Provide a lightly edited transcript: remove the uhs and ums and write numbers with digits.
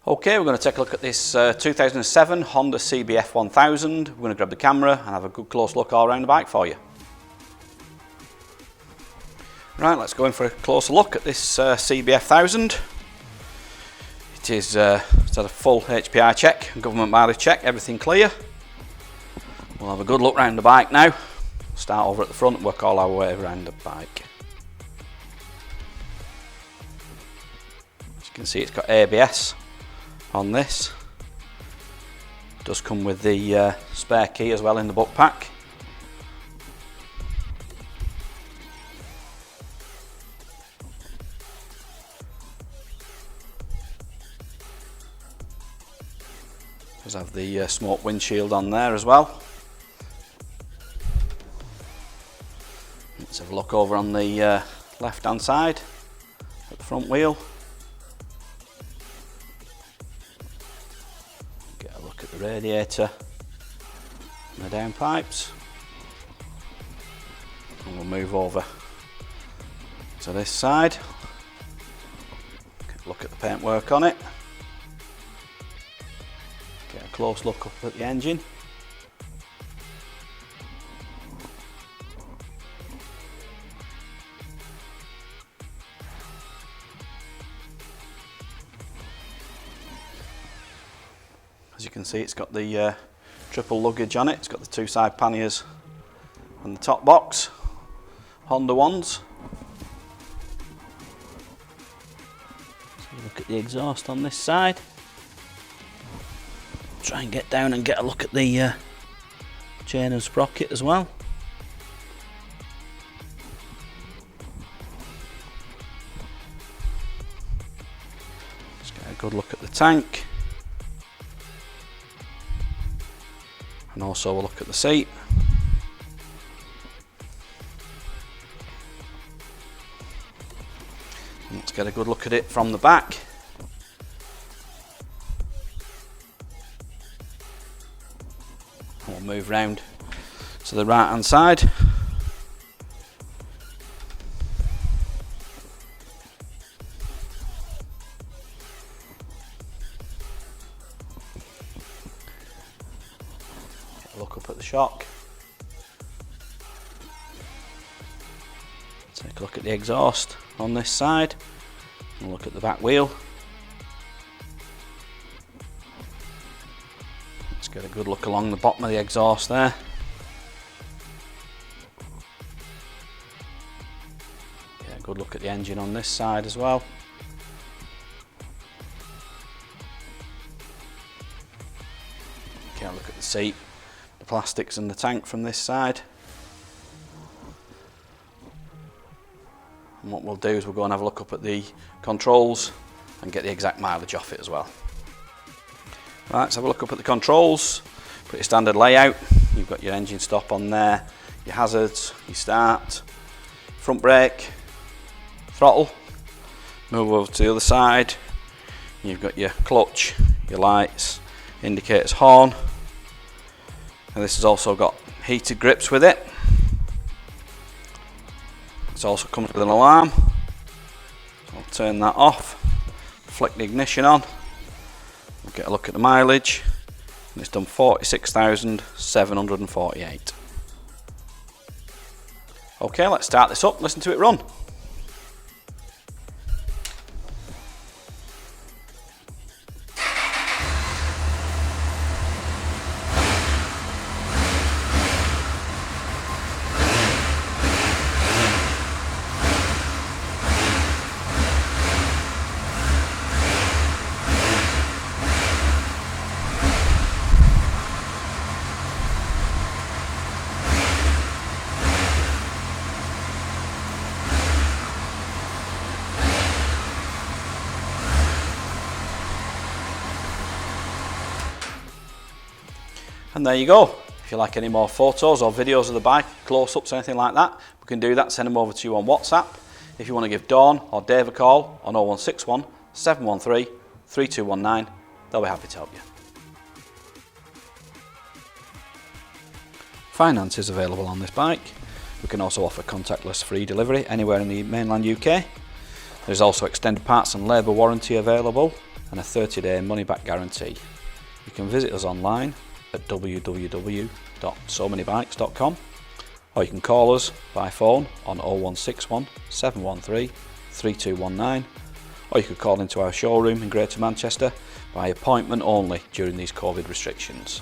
Okay, we're going to take a look at this 2007 Honda CBF1000. We're going to grab the camera and have a good close look all around the bike for you. Right, let's go in for a closer look at this CBF1000. It's had a full HPI check, government mileage check, everything clear. We'll have a good look around the bike now. Start over at the front and work all our way around the bike. As you can see, it's got ABS on this. It does come with the spare key as well in the book pack. Does have the smoke windshield on there as well. Let's have a look over on the left hand side at the front wheel. Get a look at the radiator and the downpipes. And we'll move over to this side. Get a look at the paintwork on it. Get a close look up at the engine. As you can see, it's got the triple luggage on it. It's got the two side panniers and the top box, Honda ones. So look at the exhaust on this side. Try and get down and get a look at the chain and sprocket as well. Let's get a good look at the tank. And also we'll look at the seat. And let's get a good look at it from the back. We'll move round to the right hand side. Get a look up at the shock. Take a look at the exhaust on this side. And look at the back wheel. Get a good look along the bottom of the exhaust there. Get a good look at the engine on this side as well. Get a look at the seat, the plastics and the tank from this side. And what we'll do is we'll go and have a look up at the controls and get the exact mileage off it as well. Right, let's have a look up at the controls. Pretty standard layout. You've got your engine stop on there, your hazards, your start, front brake, throttle. Move over to the other side. You've got your clutch, your lights, indicators, horn. And this has also got heated grips with it. It's also comes with an alarm. So I'll turn that off, flick the ignition on. We'll get a look at the mileage, and it's done 46,748. Okay, let's start this up and listen to it run. And there you go. If you like any more photos or videos of the bike, close-ups, anything like that, we can do that. Send them over to you on WhatsApp. If you want to give Dawn or Dave a call on 0161 713 3219, they'll be happy to help you. Finance is available on this bike. We can also offer contactless free delivery anywhere in the mainland UK. There's also extended parts and labour warranty available, and a 30-day money-back guarantee. You can visit us online at www.SoManyBikes.com, or you can call us by phone on 0161 713 3219, or you could call into our showroom in Greater Manchester by appointment only during these COVID restrictions.